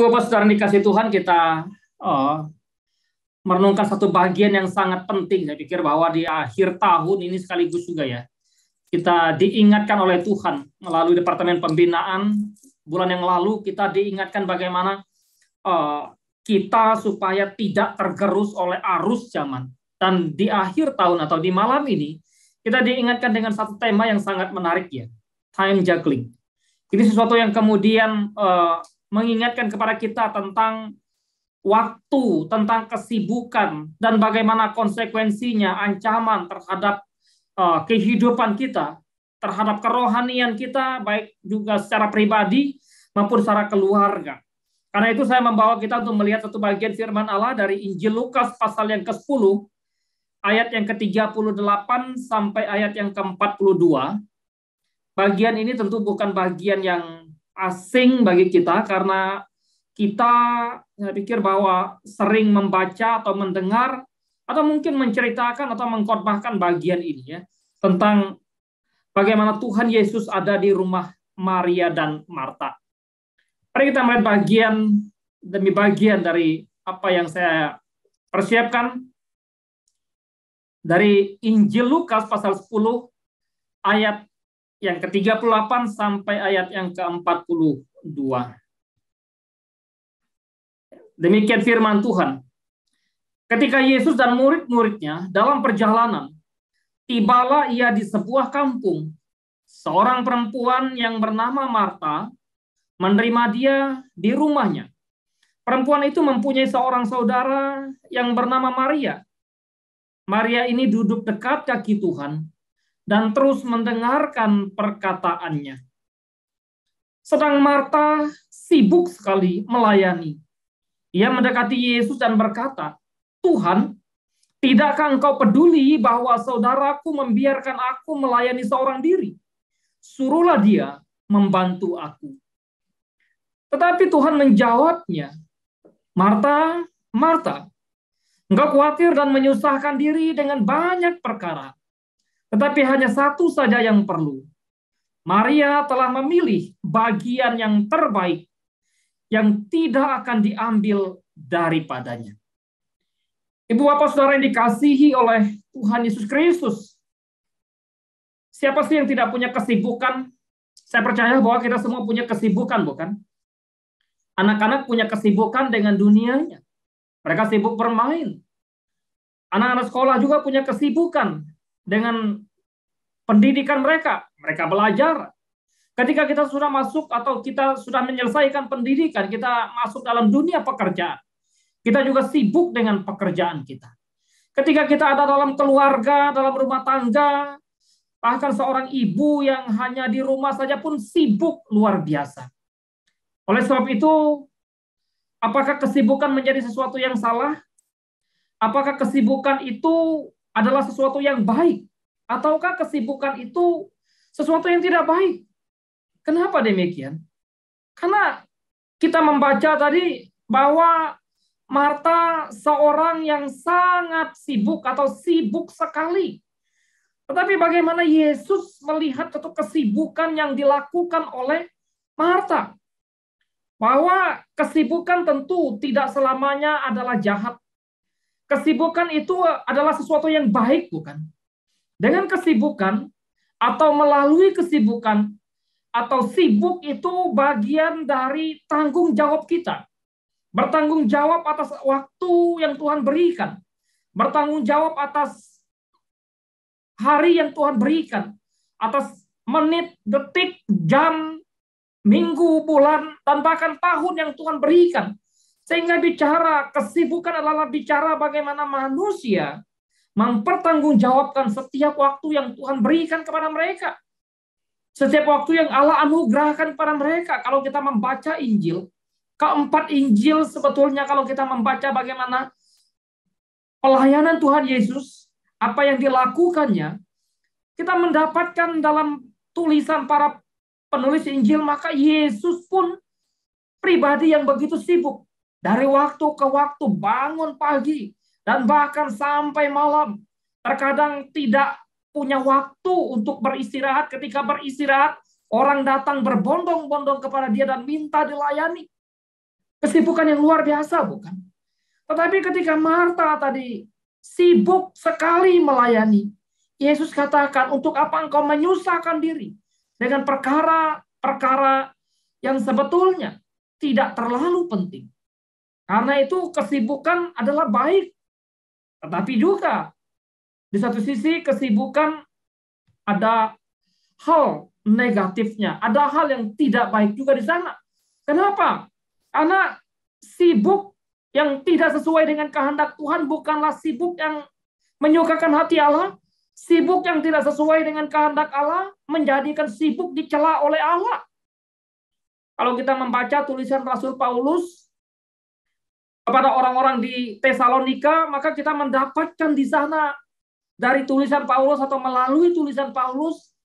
Bapak Saudara yang dikasih Tuhan, kita eh, merenungkan satu bagian yang sangat penting. Saya pikir bahwa di akhir tahun ini sekaligus juga ya, kita diingatkan oleh Tuhan melalui Departemen Pembinaan. Bulan yang lalu kita diingatkan bagaimana eh, kita supaya tidak tergerus oleh arus zaman. Dan di akhir tahun atau di malam ini, kita diingatkan dengan satu tema yang sangat menarik ya, time juggling. Ini sesuatu yang kemudian mengingatkan kepada kita tentang waktu, tentang kesibukan, dan bagaimana konsekuensinya, ancaman terhadap kehidupan kita, terhadap kerohanian kita, baik juga secara pribadi maupun secara keluarga. Karena itu saya membawa kita untuk melihat satu bagian firman Allah dari Injil Lukas pasal yang ke-10, ayat yang ke-38 sampai ayat yang ke-42. Bagian ini tentu bukan bagian yang asing bagi kita, karena kita, saya pikir bahwa sering membaca atau mendengar atau mungkin menceritakan atau mengkhotbahkan bagian ini ya, tentang bagaimana Tuhan Yesus ada di rumah Maria dan Marta. Mari kita melihat bagian demi bagian dari apa yang saya persiapkan dari Injil Lukas pasal 10 ayat yang ke-38 sampai ayat yang ke-42. Demikian firman Tuhan. Ketika Yesus dan murid-muridnya dalam perjalanan, tibalah ia di sebuah kampung. Seorang perempuan yang bernama Marta menerima dia di rumahnya. Perempuan itu mempunyai seorang saudara yang bernama Maria. Maria ini duduk dekat kaki Tuhan dan terus mendengarkan perkataannya. Sedang Marta sibuk sekali melayani. Ia mendekati Yesus dan berkata, "Tuhan, tidakkah engkau peduli bahwa saudaraku membiarkan aku melayani seorang diri? Suruhlah dia membantu aku." Tetapi Tuhan menjawabnya, "Marta, Marta, engkau khawatir dan menyusahkan diri dengan banyak perkara. Tetapi hanya satu saja yang perlu. Maria telah memilih bagian yang terbaik yang tidak akan diambil daripadanya." Ibu bapak saudara yang dikasihi oleh Tuhan Yesus Kristus, siapa sih yang tidak punya kesibukan? Saya percaya bahwa kita semua punya kesibukan, bukan? Anak-anak punya kesibukan dengan dunianya. Mereka sibuk bermain. Anak-anak sekolah juga punya kesibukan dengan pendidikan mereka. Mereka belajar. Ketika kita sudah masuk atau kita sudah menyelesaikan pendidikan, kita masuk dalam dunia pekerjaan. Kita juga sibuk dengan pekerjaan kita. Ketika kita ada dalam keluarga, dalam rumah tangga, bahkan seorang ibu yang hanya di rumah saja pun sibuk luar biasa. Oleh sebab itu, apakah kesibukan menjadi sesuatu yang salah? Apakah kesibukan itu adalah sesuatu yang baik? Ataukah kesibukan itu sesuatu yang tidak baik? Kenapa demikian? Karena kita membaca tadi bahwa Marta seorang yang sangat sibuk atau sibuk sekali. Tetapi bagaimana Yesus melihat satu kesibukan yang dilakukan oleh Marta? Bahwa kesibukan tentu tidak selamanya adalah jahat. Kesibukan itu adalah sesuatu yang baik, bukan? Dengan kesibukan atau melalui kesibukan atau sibuk itu bagian dari tanggung jawab kita. Bertanggung jawab atas waktu yang Tuhan berikan. Bertanggung jawab atas hari yang Tuhan berikan. Atas menit, detik, jam, minggu, bulan, dan bahkan tahun yang Tuhan berikan. Sehingga bicara kesibukan adalah bicara bagaimana manusia mempertanggungjawabkan setiap waktu yang Tuhan berikan kepada mereka. Setiap waktu yang Allah anugerahkan kepada mereka. Kalau kita membaca Injil, keempat Injil sebetulnya kalau kita membaca bagaimana pelayanan Tuhan Yesus, apa yang dilakukannya, kita mendapatkan dalam tulisan para penulis Injil, maka Yesus pun pribadi yang begitu sibuk. Dari waktu ke waktu, bangun pagi, dan bahkan sampai malam. Terkadang tidak punya waktu untuk beristirahat. Ketika beristirahat, orang datang berbondong-bondong kepada dia dan minta dilayani. Kesibukan yang luar biasa, bukan? Tetapi ketika Marta tadi sibuk sekali melayani, Yesus katakan, untuk apa engkau menyusahkan diri dengan perkara-perkara yang sebetulnya tidak terlalu penting. Karena itu kesibukan adalah baik. Tetapi juga di satu sisi kesibukan ada hal negatifnya. Ada hal yang tidak baik juga di sana. Kenapa? Karena sibuk yang tidak sesuai dengan kehendak Tuhan bukanlah sibuk yang menyukakan hati Allah. Sibuk yang tidak sesuai dengan kehendak Allah menjadikan sibuk dicela oleh Allah. Kalau kita membaca tulisan Rasul Paulus kepada orang-orang di Tesalonika, maka kita mendapatkan di sana dari tulisan Paulus atau melalui tulisan Paulus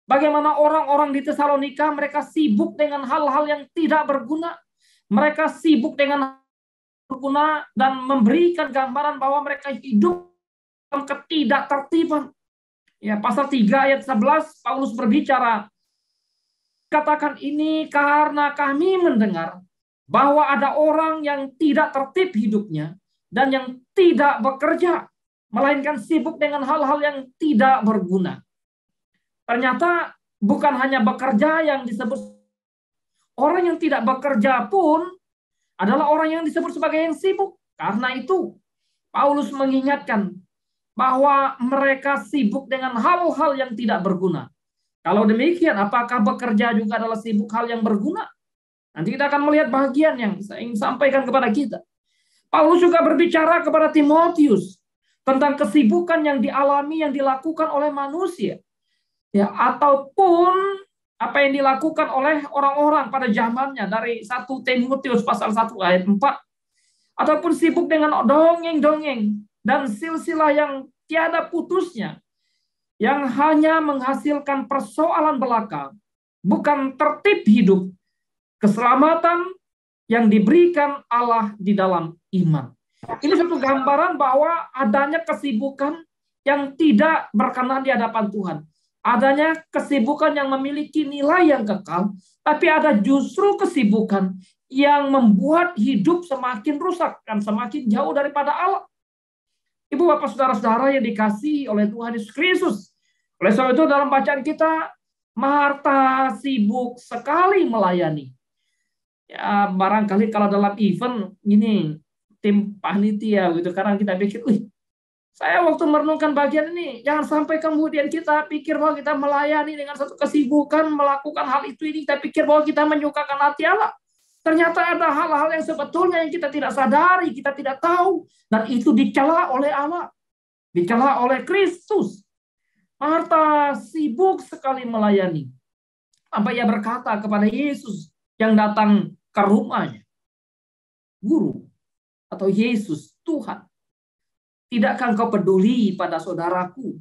bagaimana orang-orang di Tesalonika mereka sibuk dengan hal-hal yang tidak berguna. Mereka sibuk dengan berguna dan memberikan gambaran bahwa mereka hidup dalam ketidaktertiban. Ya, pasal 3 ayat 11 Paulus berbicara, katakan ini karena kami mendengar bahwa ada orang yang tidak tertib hidupnya dan yang tidak bekerja, melainkan sibuk dengan hal-hal yang tidak berguna. Ternyata bukan hanya bekerja yang disebut, orang yang tidak bekerja pun adalah orang yang disebut sebagai yang sibuk. Karena itu Paulus mengingatkan bahwa mereka sibuk dengan hal-hal yang tidak berguna. Kalau demikian, apakah bekerja juga adalah sibuk hal yang berguna? Nanti kita akan melihat bagian yang saya ingin sampaikan kepada kita. Paulus juga berbicara kepada Timotius tentang kesibukan yang dialami, yang dilakukan oleh manusia. Ya, ataupun apa yang dilakukan oleh orang-orang pada zamannya dari 1 Timotius pasal 1 ayat 4. Ataupun sibuk dengan dongeng-dongeng dan silsilah yang tiada putusnya, yang hanya menghasilkan persoalan belaka, bukan tertib hidup, keselamatan yang diberikan Allah di dalam iman. Ini satu gambaran bahwa adanya kesibukan yang tidak berkenan di hadapan Tuhan. Adanya kesibukan yang memiliki nilai yang kekal, tapi ada justru kesibukan yang membuat hidup semakin rusak dan semakin jauh daripada Allah. Ibu, bapak, saudara-saudara yang dikasihi oleh Tuhan Yesus Kristus. Oleh sebab itu dalam bacaan kita, Marta sibuk sekali melayani. Ya, barangkali kalau dalam event ini tim panitia gitu, karena kita pikir, saya waktu merenungkan bagian ini, jangan sampai kemudian kita pikir bahwa kita melayani dengan satu kesibukan melakukan hal itu ini, kita pikir bahwa kita menyukakan hati Allah. Ternyata ada hal-hal yang sebetulnya yang kita tidak sadari, kita tidak tahu, dan itu dicela oleh Allah, dicela oleh Kristus. Marta sibuk sekali melayani. Sampai ia berkata kepada Yesus yang datang ke rumahnya, Guru atau Yesus, Tuhan, tidakkah engkau peduli pada saudaraku?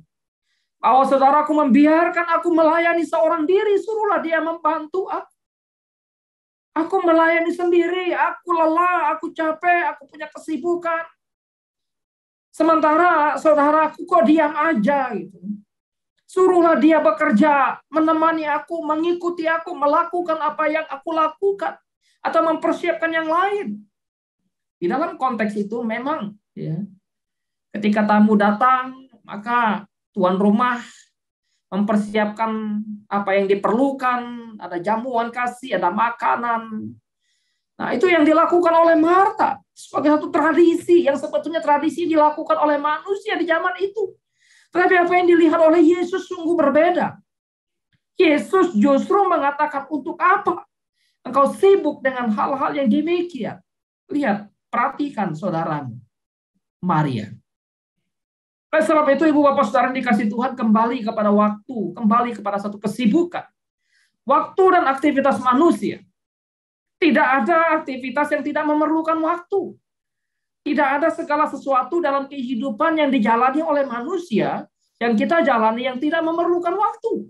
Bahwa saudaraku membiarkan aku melayani seorang diri, suruhlah dia membantu aku. Aku melayani sendiri, aku lelah, aku capek, aku punya kesibukan. Sementara saudaraku kok diam aja gitu. Suruhlah dia bekerja, menemani aku, mengikuti aku, melakukan apa yang aku lakukan, atau mempersiapkan yang lain. Di dalam konteks itu memang, ya, ketika tamu datang, maka tuan rumah mempersiapkan apa yang diperlukan, ada jamuan kasih, ada makanan. Nah, itu yang dilakukan oleh Marta sebagai satu tradisi yang sebetulnya tradisi dilakukan oleh manusia di zaman itu. Tetapi apa yang dilihat oleh Yesus sungguh berbeda. Yesus justru mengatakan, untuk apa engkau sibuk dengan hal-hal yang demikian? Lihat, perhatikan saudaramu, Maria. Oleh sebab itu, ibu bapak saudara dikasih Tuhan, kembali kepada waktu, kembali kepada satu kesibukan. Waktu dan aktivitas manusia. Tidak ada aktivitas yang tidak memerlukan waktu. Tidak ada segala sesuatu dalam kehidupan yang dijalani oleh manusia, yang kita jalani yang tidak memerlukan waktu.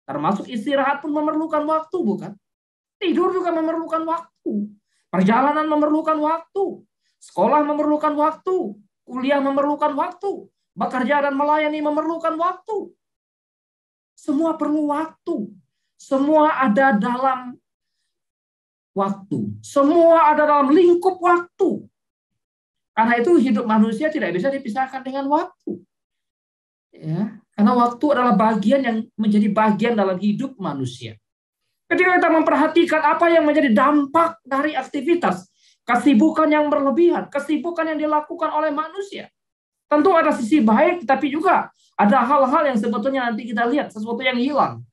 Termasuk istirahat pun memerlukan waktu, bukan? Tidur juga memerlukan waktu. Perjalanan memerlukan waktu. Sekolah memerlukan waktu. Kuliah memerlukan waktu. Bekerja dan melayani memerlukan waktu. Semua perlu waktu. Semua ada dalam waktu. Semua ada dalam lingkup waktu. Karena itu hidup manusia tidak bisa dipisahkan dengan waktu. Ya, karena waktu adalah bagian yang menjadi bagian dalam hidup manusia. Ketika kita memperhatikan apa yang menjadi dampak dari aktivitas, kesibukan yang berlebihan, kesibukan yang dilakukan oleh manusia, tentu ada sisi baik, tapi juga ada hal-hal yang sebetulnya nanti kita lihat, sesuatu yang hilang.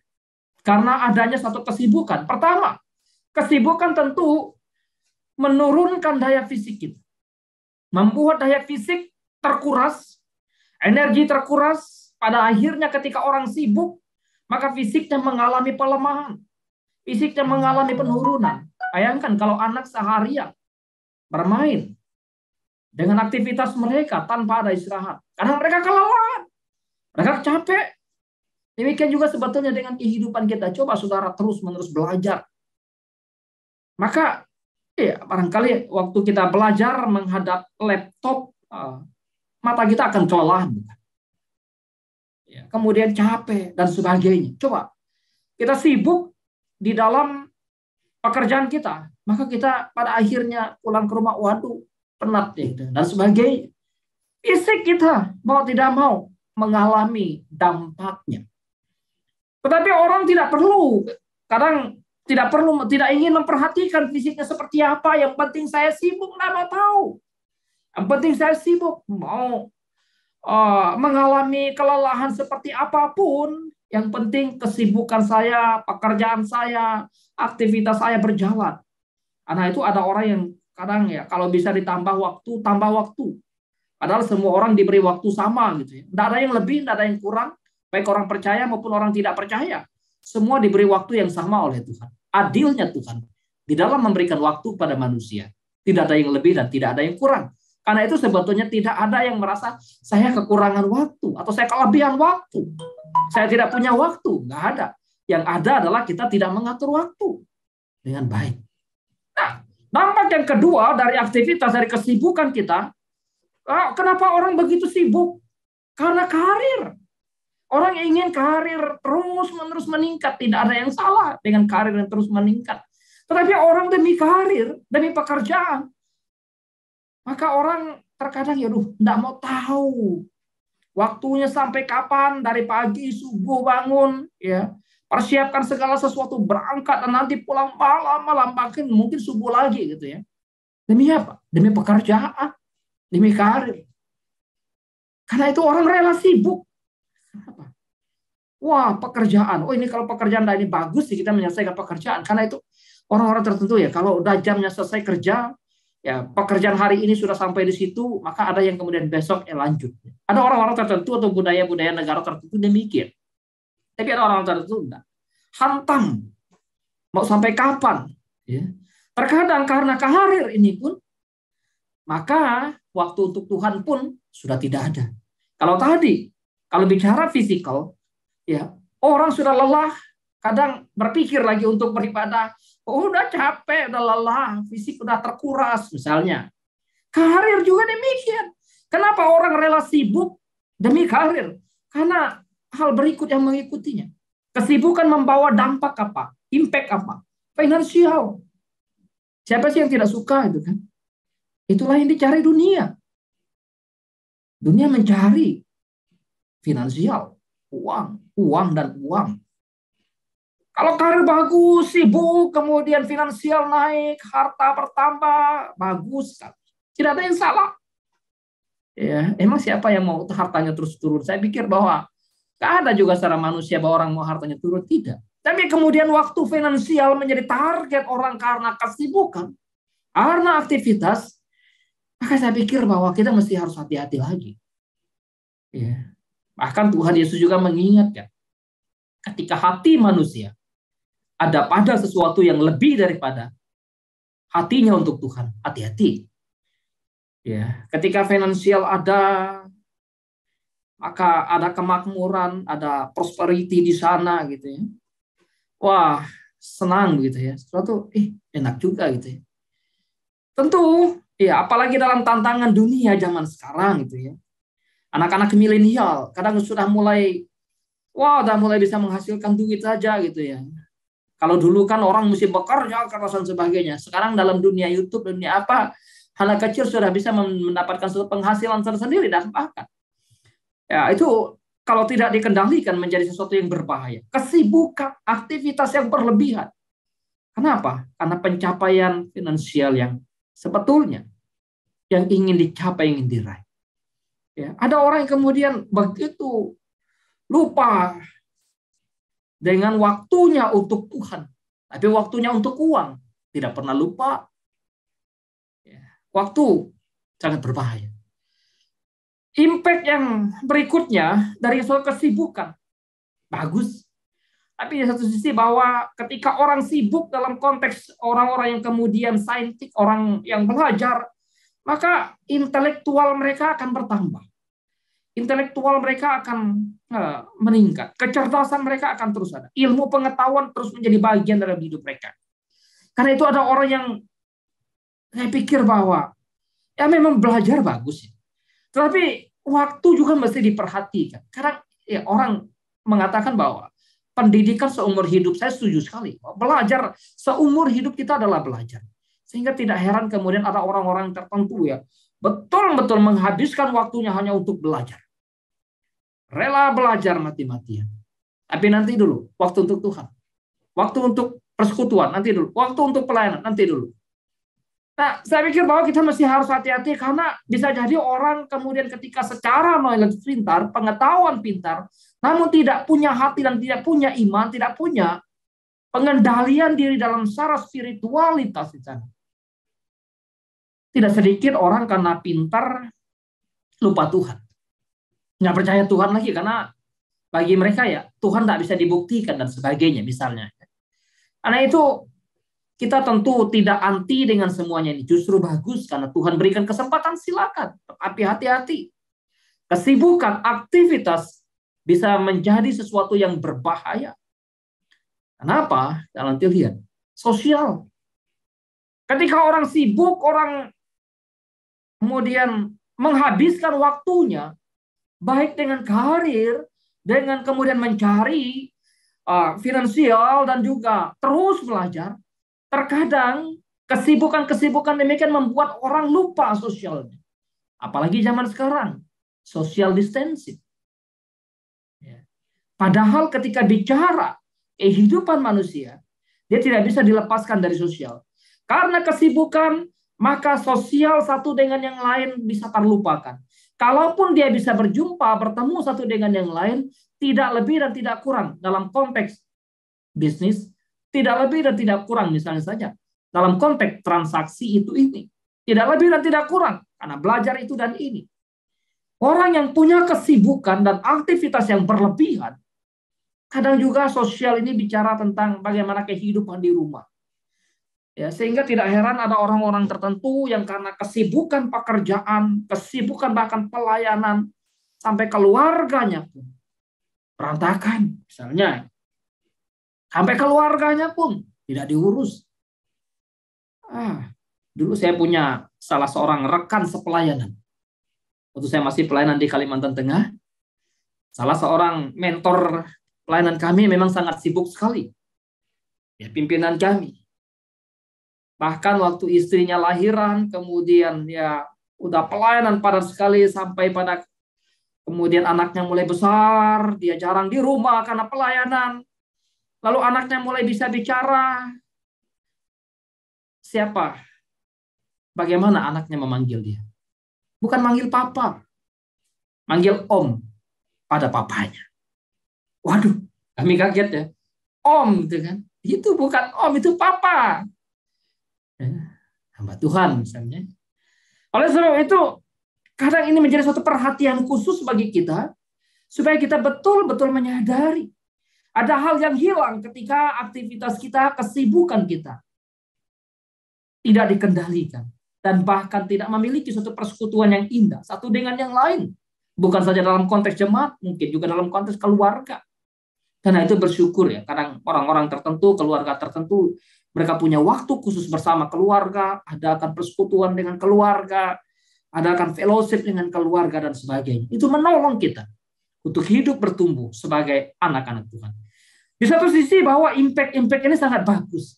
Karena adanya satu kesibukan. Pertama, kesibukan tentu menurunkan daya fisik kita. Membuat daya fisik terkuras, energi terkuras. Pada akhirnya ketika orang sibuk, maka fisiknya mengalami pelemahan. Fisiknya mengalami penurunan. Bayangkan kalau anak seharian bermain dengan aktivitas mereka tanpa ada istirahat. Karena mereka kelelahan, mereka capek. Demikian juga sebetulnya dengan kehidupan kita. Coba saudara terus-menerus belajar. Maka ya, barangkali waktu kita belajar menghadap laptop, mata kita akan kelelahan. Ya, kemudian capek dan sebagainya. Coba kita sibuk di dalam pekerjaan kita, maka kita pada akhirnya pulang ke rumah, waduh, penat ya, dan sebagainya. Fisik kita mau tidak mau mengalami dampaknya. Tetapi orang tidak perlu, kadang tidak ingin memperhatikan fisiknya seperti apa. Yang penting saya sibuk, nggak mau tahu. Yang penting saya sibuk, mau mengalami kelelahan seperti apapun. Yang penting kesibukan saya, pekerjaan saya, aktivitas saya berjalan. Karena itu ada orang yang kadang ya kalau bisa ditambah waktu, tambah waktu. Padahal semua orang diberi waktu sama gitu ya. Tidak ada yang lebih, tidak ada yang kurang. Baik orang percaya maupun orang tidak percaya. Semua diberi waktu yang sama oleh Tuhan. Adilnya Tuhan di dalam memberikan waktu pada manusia. Tidak ada yang lebih dan tidak ada yang kurang. Karena itu sebetulnya tidak ada yang merasa saya kekurangan waktu atau saya kelebihan waktu. Saya tidak punya waktu. Nggak ada. Yang ada adalah kita tidak mengatur waktu dengan baik. Nah, dampak yang kedua dari aktivitas, dari kesibukan kita, kenapa orang begitu sibuk? Karena karir. Orang ingin karir terus-menerus meningkat. Tidak ada yang salah dengan karir yang terus meningkat. Tetapi orang demi karir, demi pekerjaan, maka orang terkadang tidak mau tahu waktunya sampai kapan, dari pagi subuh bangun, ya persiapkan segala sesuatu, berangkat dan nanti pulang malam mungkin subuh lagi gitu ya. Demi apa? Demi pekerjaan, demi karir. Karena itu orang rela sibuk. Kenapa? Wah, pekerjaan. Oh, ini kalau pekerjaan ini bagus sih kita menyelesaikan pekerjaan. Karena itu orang-orang tertentu ya, kalau udah jamnya selesai kerja, ya pekerjaan hari ini sudah sampai di situ, maka ada yang kemudian besok lanjut. Ada orang-orang tertentu atau budaya-budaya negara tertentu demikian. Tapi ada orang-orang tertentu enggak. Hantam. Mau sampai kapan? Ya. Terkadang karena karir ini pun, maka waktu untuk Tuhan pun sudah tidak ada. Kalau bicara fisikal, ya, orang sudah lelah, kadang berpikir lagi untuk beribadah, udah capek, udah lelah, fisik udah terkuras misalnya. Karir juga demikian. Kenapa orang rela sibuk demi karir? Karena hal berikut yang mengikutinya. Kesibukan membawa dampak apa? Impact apa? Finansial. Siapa sih yang tidak suka itu kan? Itulah yang dicari dunia. Dunia mencari finansial, uang dan uang. Kalau karir bagus, sibuk, kemudian finansial naik, harta bertambah, bagus. Tidak ada yang salah. Ya, emang siapa yang mau hartanya terus turun? Saya pikir bahwa tidak ada juga secara manusia bahwa orang mau hartanya turun, tidak. Tapi kemudian waktu finansial menjadi target orang karena kesibukan, karena aktivitas, maka saya pikir bahwa kita mesti harus hati-hati lagi. Ya. Bahkan Tuhan Yesus juga mengingatkan, ketika hati manusia ada pada sesuatu yang lebih daripada hatinya untuk Tuhan, hati-hati. Ya, ketika finansial ada, maka ada kemakmuran, ada prosperity di sana gitu ya. Wah, senang gitu ya. Sesuatu enak juga gitu ya. Tentu, ya apalagi dalam tantangan dunia zaman sekarang gitu ya. Anak-anak milenial kadang sudah mulai bisa menghasilkan duit saja gitu ya. Kalau dulu kan orang mesti bekerja keras dan sebagainya. Sekarang dalam dunia YouTube, dunia apa, anak kecil sudah bisa mendapatkan suatu penghasilan tersendiri dan bahkan ya itu kalau tidak dikendalikan menjadi sesuatu yang berbahaya. Kesibukan, aktivitas yang berlebihan. Kenapa? Karena pencapaian finansial yang sebetulnya yang ingin dicapai, ingin diraih. Ya, ada orang yang kemudian begitu lupa dengan waktunya untuk Tuhan, tapi waktunya untuk uang tidak pernah lupa. Waktu sangat berbahaya. Impact yang berikutnya dari soal kesibukan bagus, tapi di satu sisi bahwa ketika orang sibuk dalam konteks orang-orang yang kemudian saintik, orang yang belajar, maka intelektual mereka akan bertambah. Intelektual mereka akan meningkat. Kecerdasan mereka akan terus ada. Ilmu pengetahuan terus menjadi bagian dalam hidup mereka. Karena itu ada orang yang saya pikir bahwa ya memang belajar bagus. Tetapi waktu juga mesti diperhatikan. Karena ya, orang mengatakan bahwa pendidikan seumur hidup, saya setuju sekali. Belajar seumur hidup kita adalah belajar. Sehingga tidak heran kemudian ada orang-orang tertentu ya betul-betul menghabiskan waktunya hanya untuk belajar. Rela belajar mati-matian. Tapi nanti dulu, waktu untuk Tuhan. Waktu untuk persekutuan, nanti dulu. Waktu untuk pelayanan, nanti dulu. Nah, saya pikir bahwa kita mesti harus hati-hati karena bisa jadi orang kemudian ketika secara knowledge pintar, pengetahuan pintar, namun tidak punya hati dan tidak punya iman, tidak punya pengendalian diri dalam secara spiritualitas di sana. Tidak sedikit orang karena pintar lupa Tuhan. Nggak percaya Tuhan lagi karena bagi mereka ya Tuhan tidak bisa dibuktikan dan sebagainya misalnya. Karena itu kita tentu tidak anti dengan semuanya ini. Justru bagus karena Tuhan berikan kesempatan, silakan. Tapi hati-hati. Kesibukan, aktivitas bisa menjadi sesuatu yang berbahaya. Kenapa? Nanti lihat. Sosial. Ketika orang sibuk, orang kemudian menghabiskan waktunya baik dengan karir, dengan kemudian mencari finansial dan juga terus belajar. Terkadang kesibukan-kesibukan demikian membuat orang lupa sosialnya. Apalagi zaman sekarang, social distancing. Padahal ketika bicara kehidupan manusia, dia tidak bisa dilepaskan dari sosial. Karena kesibukan, maka sosial satu dengan yang lain bisa terlupakan. Kalaupun dia bisa berjumpa, bertemu satu dengan yang lain, tidak lebih dan tidak kurang dalam konteks bisnis, tidak lebih dan tidak kurang misalnya saja dalam konteks transaksi itu ini. Tidak lebih dan tidak kurang karena belajar itu dan ini. Orang yang punya kesibukan dan aktivitas yang berlebihan, kadang juga sosial ini bicara tentang bagaimana kehidupan di rumah. Ya, sehingga tidak heran ada orang-orang tertentu yang karena kesibukan pekerjaan, kesibukan bahkan pelayanan, sampai keluarganya pun berantakan. Misalnya, sampai keluarganya pun tidak diurus. Dulu saya punya salah seorang rekan sepelayanan. Waktu saya masih pelayanan di Kalimantan Tengah, salah seorang mentor pelayanan kami memang sangat sibuk sekali. Ya, pimpinan kami. Bahkan waktu istrinya lahiran, kemudian ya udah pelayanan padat sekali sampai pada kemudian anaknya mulai besar, dia jarang di rumah karena pelayanan. Lalu anaknya mulai bisa bicara. Siapa? Bagaimana anaknya memanggil dia? Bukan manggil papa, manggil om pada papanya. Waduh, kami kaget ya. Om gitu kan. Itu bukan om, itu papa. Hamba Tuhan misalnya. Oleh sebab itu, kadang ini menjadi suatu perhatian khusus bagi kita, supaya kita betul-betul menyadari ada hal yang hilang ketika aktivitas kita, kesibukan kita tidak dikendalikan, dan bahkan tidak memiliki suatu persekutuan yang indah satu dengan yang lain. Bukan saja dalam konteks jemaat, mungkin juga dalam konteks keluarga. Karena itu bersyukur ya, kadang orang-orang tertentu, keluarga tertentu, mereka punya waktu khusus bersama keluarga, adakan persekutuan dengan keluarga, adakan fellowship dengan keluarga dan sebagainya. Itu menolong kita untuk hidup bertumbuh sebagai anak-anak Tuhan. Di satu sisi bahwa impact ini sangat bagus.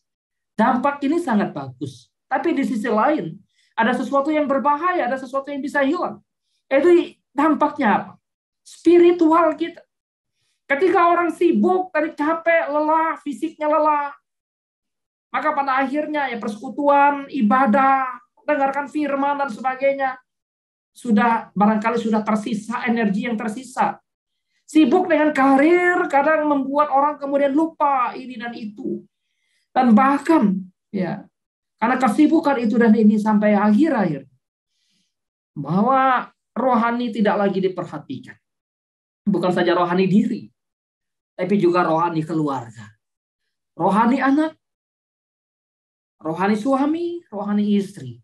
Dampak ini sangat bagus. Tapi di sisi lain, ada sesuatu yang berbahaya, ada sesuatu yang bisa hilang. Itu dampaknya apa? Spiritual kita. Ketika orang sibuk, tadi capek, lelah, fisiknya lelah, maka pada akhirnya ya persekutuan, ibadah, dengarkan firman dan sebagainya, barangkali sudah tersisa energi yang tersisa. Sibuk dengan karir kadang membuat orang kemudian lupa ini dan itu. Dan bahkan ya karena kesibukan itu dan ini sampai akhir-akhir bahwa rohani tidak lagi diperhatikan. Bukan saja rohani diri, tapi juga rohani keluarga. Rohani anak, rohani suami, rohani istri.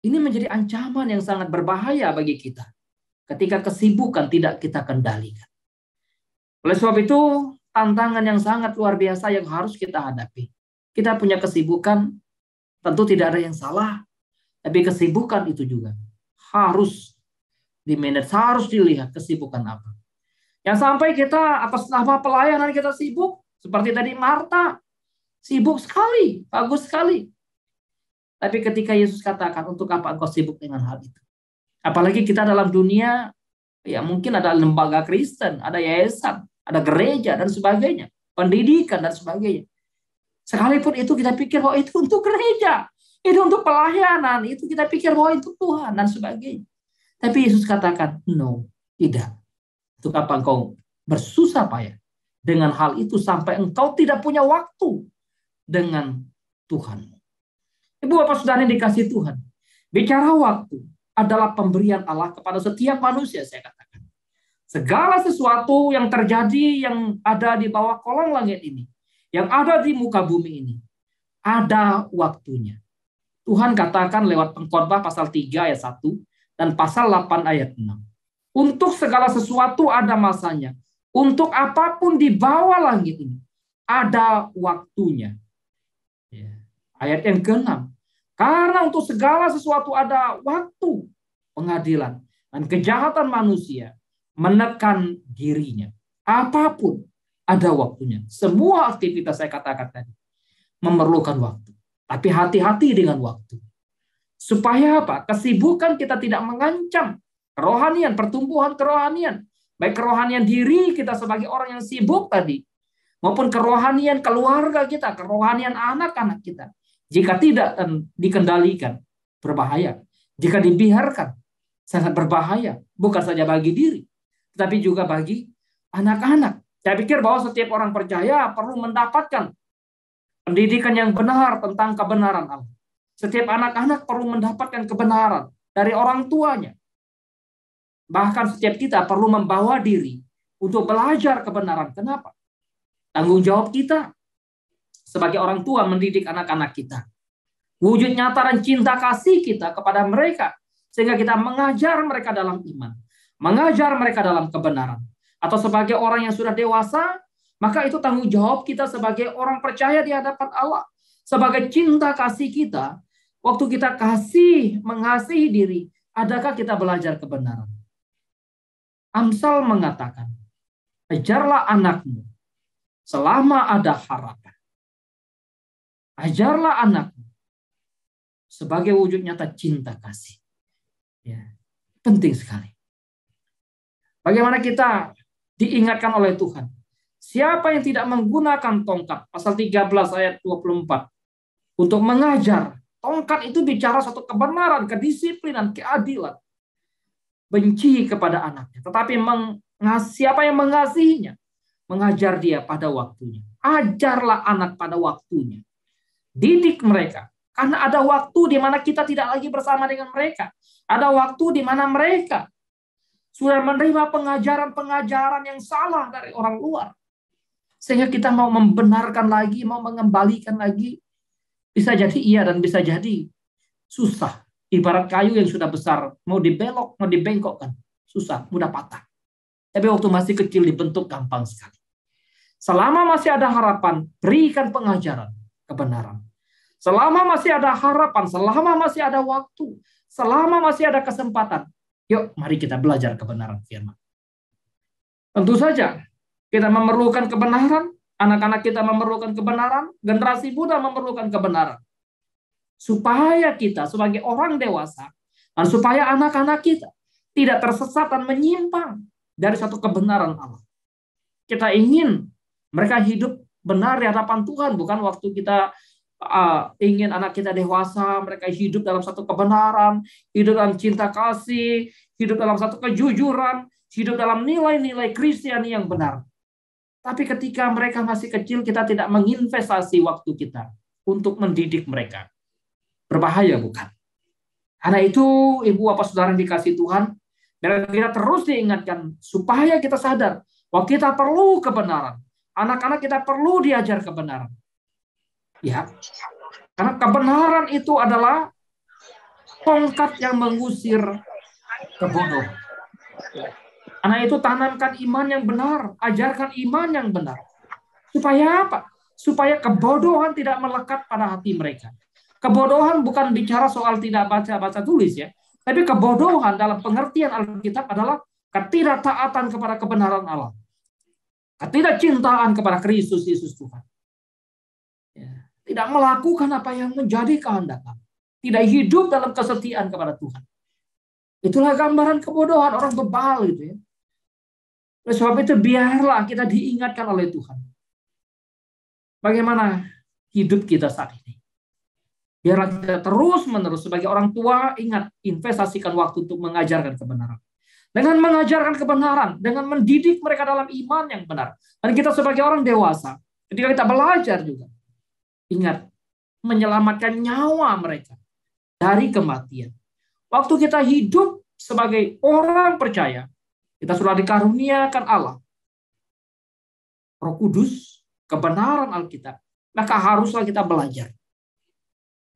Ini menjadi ancaman yang sangat berbahaya bagi kita ketika kesibukan tidak kita kendalikan. Oleh sebab itu, tantangan yang sangat luar biasa yang harus kita hadapi. Kita punya kesibukan, tentu tidak ada yang salah, tapi kesibukan itu juga harus di-manage, harus dilihat kesibukan apa. Yang sampai kita atas nama pelayanan kita sibuk, seperti tadi Marta, sibuk sekali, bagus sekali. Tapi ketika Yesus katakan, untuk apa engkau sibuk dengan hal itu? Apalagi kita dalam dunia, ya mungkin ada lembaga Kristen, ada yayasan, ada gereja, dan sebagainya. Pendidikan, dan sebagainya. Sekalipun itu kita pikir bahwa itu untuk gereja, itu untuk pelayanan, itu kita pikir bahwa itu Tuhan, dan sebagainya. Tapi Yesus katakan, no, tidak. Untuk apa engkau bersusah payah dengan hal itu sampai engkau tidak punya waktu dengan Tuhan. Ibu bapak saudara yang dikasihi Tuhan, bicara waktu adalah pemberian Allah kepada setiap manusia, saya katakan. Segala sesuatu yang terjadi, yang ada di bawah kolong langit ini, yang ada di muka bumi ini, ada waktunya. Tuhan katakan lewat Pengkhotbah pasal 3 ayat 1 dan pasal 8 ayat 6. Untuk segala sesuatu ada masanya. Untuk apapun di bawah langit ini, ada waktunya. Ayat yang ke-6. Karena untuk segala sesuatu ada waktu pengadilan dan kejahatan manusia menekan dirinya. Apapun ada waktunya. Semua aktivitas saya katakan tadi memerlukan waktu. Tapi hati-hati dengan waktu. Supaya apa? Kesibukan kita tidak mengancam kerohanian, pertumbuhan kerohanian. Baik kerohanian diri kita sebagai orang yang sibuk tadi, maupun kerohanian keluarga kita, kerohanian anak-anak kita. Jika tidak dikendalikan, berbahaya. Jika dibiarkan, sangat berbahaya. Bukan saja bagi diri, tetapi juga bagi anak-anak. Saya pikir bahwa setiap orang percaya perlu mendapatkan pendidikan yang benar tentang kebenaran Allah. Setiap anak-anak perlu mendapatkan kebenaran dari orang tuanya. Bahkan setiap kita perlu membawa diri untuk belajar kebenaran. Kenapa? Tanggung jawab kita sebagai orang tua mendidik anak-anak kita. Wujud nyata dan cinta kasih kita kepada mereka. Sehingga kita mengajar mereka dalam iman. Mengajar mereka dalam kebenaran. Atau sebagai orang yang sudah dewasa, maka itu tanggung jawab kita sebagai orang percaya di hadapan Allah. Sebagai cinta kasih kita, waktu kita mengasihi diri, adakah kita belajar kebenaran? Amsal mengatakan, ajarlah anakmu selama ada harapan. Ajarlah anakmu sebagai wujud nyata cinta kasih. Ya, penting sekali. Bagaimana kita diingatkan oleh Tuhan. Siapa yang tidak menggunakan tongkat, pasal 13 ayat 24, untuk mengajar. Tongkat itu bicara suatu kebenaran, kedisiplinan, keadilan. Benci kepada anaknya. Tetapi siapa yang mengasihinya? Mengajar dia pada waktunya. Ajarlah anak pada waktunya. Didik mereka. Karena ada waktu di mana kita tidak lagi bersama dengan mereka. Ada waktu di mana mereka sudah menerima pengajaran-pengajaran yang salah dari orang luar. Sehingga kita mau membenarkan lagi, mau mengembalikan lagi. Bisa jadi iya dan bisa jadi susah. Ibarat kayu yang sudah besar, mau dibelok, mau dibengkokkan. Susah, mudah patah. Tapi waktu masih kecil dibentuk gampang sekali. Selama masih ada harapan, berikan pengajaran kebenaran. Selama masih ada harapan, selama masih ada waktu, selama masih ada kesempatan, yuk mari kita belajar kebenaran firman. Tentu saja Kita memerlukan kebenaran, anak-anak kita memerlukan kebenaran, generasi muda memerlukan kebenaran. Supaya kita sebagai orang dewasa, dan supaya anak-anak kita tidak tersesat dan menyimpang dari satu kebenaran Allah. Kita ingin mereka hidup benar di hadapan Tuhan, bukan waktu kita ingin anak kita dewasa, mereka hidup dalam satu kebenaran, hidup dalam cinta kasih, hidup dalam satu kejujuran, hidup dalam nilai-nilai Kristiani yang benar. Tapi ketika mereka masih kecil, kita tidak menginvestasi waktu kita untuk mendidik mereka. Berbahaya bukan? Karena itu, ibu bapak saudara yang dikasihi Tuhan, dan kita terus diingatkan supaya kita sadar bahwa kita perlu kebenaran. Anak-anak kita perlu diajar kebenaran. Ya, karena kebenaran itu adalah tongkat yang mengusir kebodohan. Karena itu tanamkan iman yang benar, ajarkan iman yang benar. Supaya apa? Supaya kebodohan tidak melekat pada hati mereka. Kebodohan bukan bicara soal tidak baca tulis ya, tapi kebodohan dalam pengertian Alkitab adalah ketidaktaatan kepada kebenaran Allah. Ketidakcintaan kepada Kristus Yesus Tuhan. Ya. Tidak melakukan apa yang menjadi kehendak Allah. Tidak hidup dalam kesetiaan kepada Tuhan. Itulah gambaran kebodohan orang bebal gitu ya. Oleh sebab itu biarlah kita diingatkan oleh Tuhan. Bagaimana hidup kita saat ini. Biarlah kita terus-menerus sebagai orang tua ingat investasikan waktu untuk mengajarkan kebenaran. Dengan mengajarkan kebenaran, dengan mendidik mereka dalam iman yang benar. Dan kita sebagai orang dewasa, ketika kita belajar juga, ingat, menyelamatkan nyawa mereka dari kematian. Waktu kita hidup sebagai orang percaya, kita sudah dikaruniakan Allah, Roh Kudus, kebenaran Alkitab, maka haruslah kita belajar.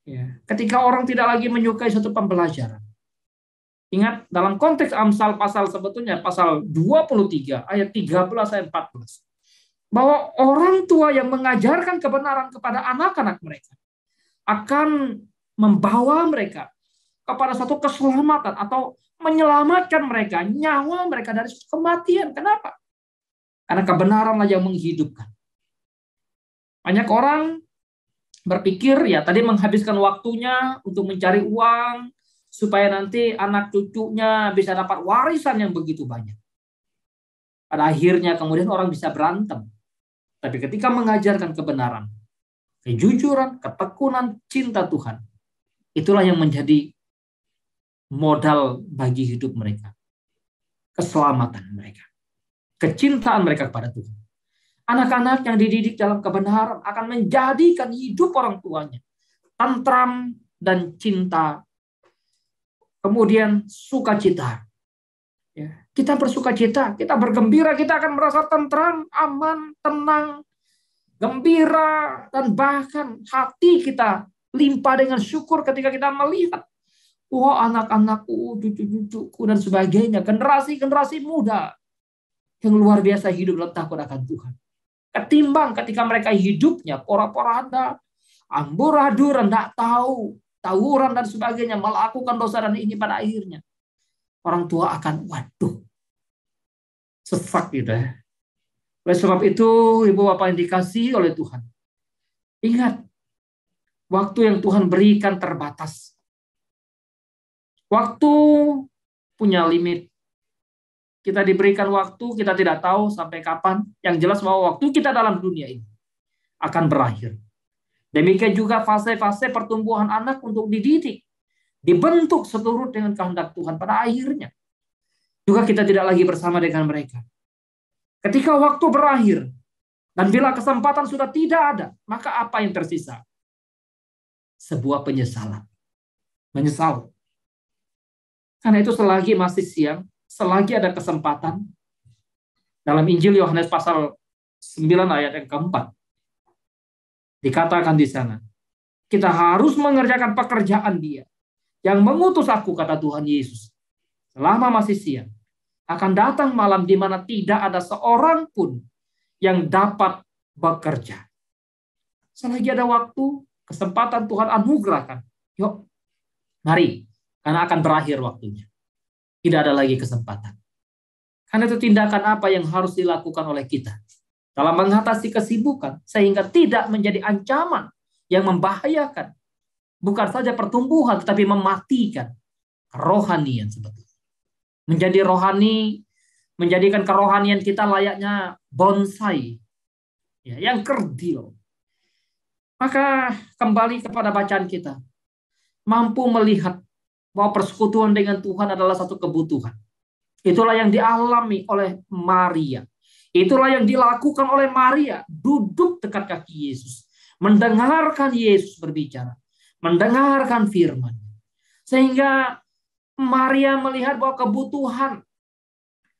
Ya. Ketika orang tidak lagi menyukai satu pembelajaran, ingat dalam konteks Amsal pasal sebetulnya pasal 23 ayat 13 ayat 14 bahwa orang tua yang mengajarkan kebenaran kepada anak-anak mereka akan membawa mereka kepada satu keselamatan atau menyelamatkan mereka, nyawa mereka dari kematian. Kenapa? Karena kebenaranlah yang menghidupkan. Banyak orang berpikir ya tadi menghabiskan waktunya untuk mencari uang supaya nanti anak cucunya bisa dapat warisan yang begitu banyak. Pada akhirnya kemudian orang bisa berantem. Tapi ketika mengajarkan kebenaran, kejujuran, ketekunan, cinta Tuhan, itulah yang menjadi modal bagi hidup mereka. Keselamatan mereka. Kecintaan mereka kepada Tuhan. Anak-anak yang dididik dalam kebenaran akan menjadikan hidup orang tuanya tentram dan cinta. Kemudian sukacita. Ya, kita bersukacita, kita bergembira, kita akan merasa tentram, aman, tenang, gembira, dan bahkan hati kita limpah dengan syukur ketika kita melihat wah anak-anakku, cucu-cucuku, dan sebagainya, generasi-generasi muda yang luar biasa hidup dalam takut akan Tuhan. Ketimbang ketika mereka hidupnya porak-poranda, amburadul, tidak tahu, tawuran dan sebagainya, melakukan dosa dan ini pada akhirnya orang tua akan waduh sesak gitu ya. Oleh sebab itu ibu bapak yang dikasihi oleh Tuhan, ingat waktu yang Tuhan berikan terbatas. Waktu punya limit. Kita diberikan waktu, kita tidak tahu sampai kapan. Yang jelas bahwa waktu kita dalam dunia ini akan berakhir. Demikian juga fase-fase pertumbuhan anak untuk dididik, dibentuk seturut dengan kehendak Tuhan pada akhirnya. Juga kita tidak lagi bersama dengan mereka. Ketika waktu berakhir, dan bila kesempatan sudah tidak ada, maka apa yang tersisa? Sebuah penyesalan. Menyesal. Karena itu selagi masih siang, selagi ada kesempatan, dalam Injil Yohanes pasal 9 ayat yang keempat, dikatakan di sana, kita harus mengerjakan pekerjaan Dia yang mengutus aku, kata Tuhan Yesus. Selama masih siang, akan datang malam di mana tidak ada seorang pun yang dapat bekerja. Selagi ada waktu, kesempatan Tuhan anugerahkan. Yuk, mari, karena akan berakhir waktunya. Tidak ada lagi kesempatan. Karena itu tindakan apa yang harus dilakukan oleh kita dalam mengatasi kesibukan sehingga tidak menjadi ancaman yang membahayakan bukan saja pertumbuhan tetapi mematikan kerohanian sebetulnya. Menjadi rohani, menjadikan kerohanian kita layaknya bonsai ya, yang kerdil. Maka kembali kepada bacaan kita, mampu melihat bahwa persekutuan dengan Tuhan adalah satu kebutuhan. Itulah yang dialami oleh Maria. Itulah yang dilakukan oleh Maria, duduk dekat kaki Yesus, mendengarkan Yesus berbicara, mendengarkan firman. Sehingga Maria melihat bahwa kebutuhan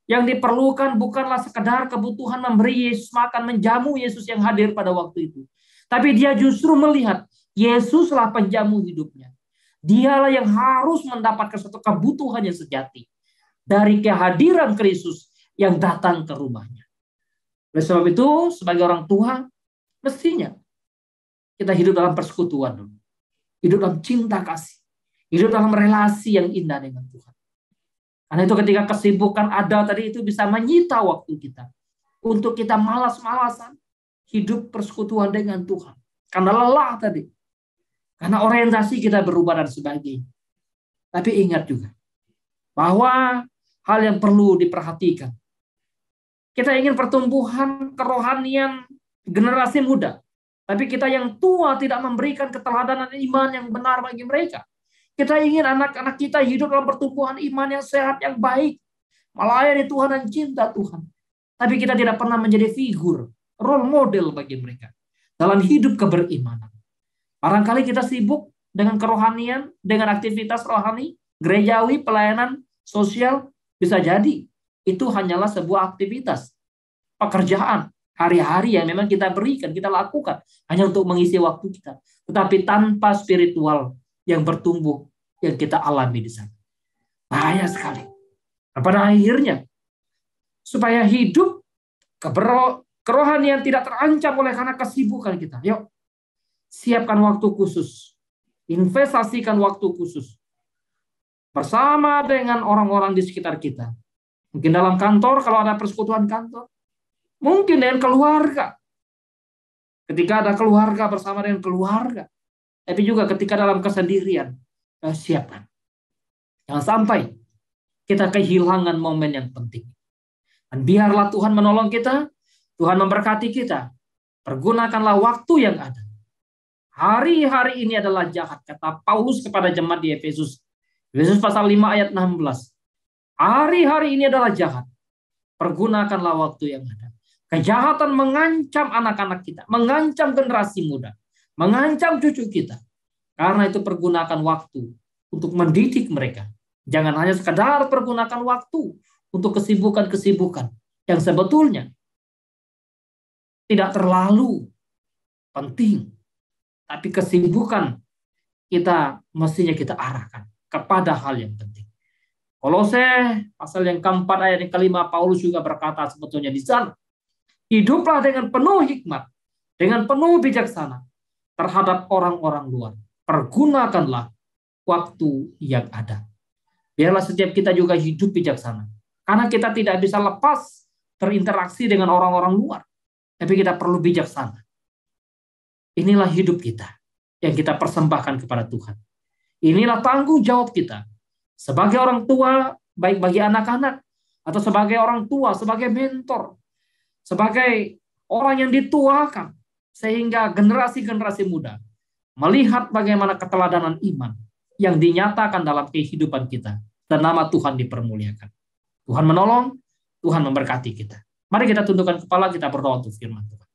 yang diperlukan bukanlah sekedar kebutuhan memberi Yesus makan, menjamu Yesus yang hadir pada waktu itu. Tapi dia justru melihat Yesuslah penjamu hidupnya. Dialah yang harus mendapatkan suatu kebutuhan yang sejati dari kehadiran Kristus yang datang ke rumahnya. Oleh sebab itu, sebagai orang tua, mestinya kita hidup dalam persekutuan dulu. Hidup dalam cinta kasih. Hidup dalam relasi yang indah dengan Tuhan. Karena itu ketika kesibukan ada tadi itu bisa menyita waktu kita. Untuk kita malas-malasan hidup persekutuan dengan Tuhan. Karena lelah tadi. Karena orientasi kita berubah dan sebagainya. Tapi ingat juga bahwa hal yang perlu diperhatikan. Kita ingin pertumbuhan kerohanian generasi muda. Tapi kita yang tua tidak memberikan keteladanan iman yang benar bagi mereka. Kita ingin anak-anak kita hidup dalam pertumbuhan iman yang sehat, yang baik. Melayani Tuhan dan cinta Tuhan. Tapi kita tidak pernah menjadi figur, role model bagi mereka. Dalam hidup keberimanan. Barangkali kita sibuk dengan kerohanian, dengan aktivitas rohani, gerejawi, pelayanan, sosial. Bisa jadi itu hanyalah sebuah aktivitas. Pekerjaan, hari-hari yang memang kita berikan, kita lakukan. Hanya untuk mengisi waktu kita. Tetapi tanpa spiritual yang bertumbuh yang kita alami di sana. Bahaya sekali. Nah, pada akhirnya, supaya hidup kerohanian tidak terancam oleh karena kesibukan kita. Yuk, siapkan waktu khusus. Investasikan waktu khusus. Bersama dengan orang-orang di sekitar kita. Mungkin dalam kantor, kalau ada persekutuan kantor. Mungkin dengan keluarga. Ketika ada keluarga bersama dengan keluarga. Tapi juga ketika dalam kesendirian, siapkan. Jangan sampai kita kehilangan momen yang penting. Dan biarlah Tuhan menolong kita, Tuhan memberkati kita. Pergunakanlah waktu yang ada. Hari-hari ini adalah jahat, kata Paulus kepada jemaat di Efesus. Efesus pasal 5 ayat 16. Hari-hari ini adalah jahat. Pergunakanlah waktu yang ada. Kejahatan mengancam anak-anak kita, mengancam generasi muda, mengancam cucu kita. Karena itu pergunakan waktu untuk mendidik mereka. Jangan hanya sekadar pergunakan waktu untuk kesibukan-kesibukan yang sebetulnya tidak terlalu penting. Tapi kesibukan kita mestinya kita arahkan kepada hal yang penting. Kolose pasal yang keempat ayat yang kelima, Paulus juga berkata sebetulnya di sana. Hiduplah dengan penuh hikmat, dengan penuh bijaksana terhadap orang-orang luar. Pergunakanlah waktu yang ada. Biarlah setiap kita juga hidup bijaksana. Karena kita tidak bisa lepas berinteraksi dengan orang-orang luar. Tapi kita perlu bijaksana. Inilah hidup kita yang kita persembahkan kepada Tuhan. Inilah tanggung jawab kita. Sebagai orang tua, baik bagi anak-anak, atau sebagai orang tua, sebagai mentor, sebagai orang yang dituakan, sehingga generasi-generasi muda melihat bagaimana keteladanan iman yang dinyatakan dalam kehidupan kita, dan nama Tuhan dipermuliakan. Tuhan menolong, Tuhan memberkati kita. Mari kita tundukkan kepala, kita berdoa untuk firman Tuhan.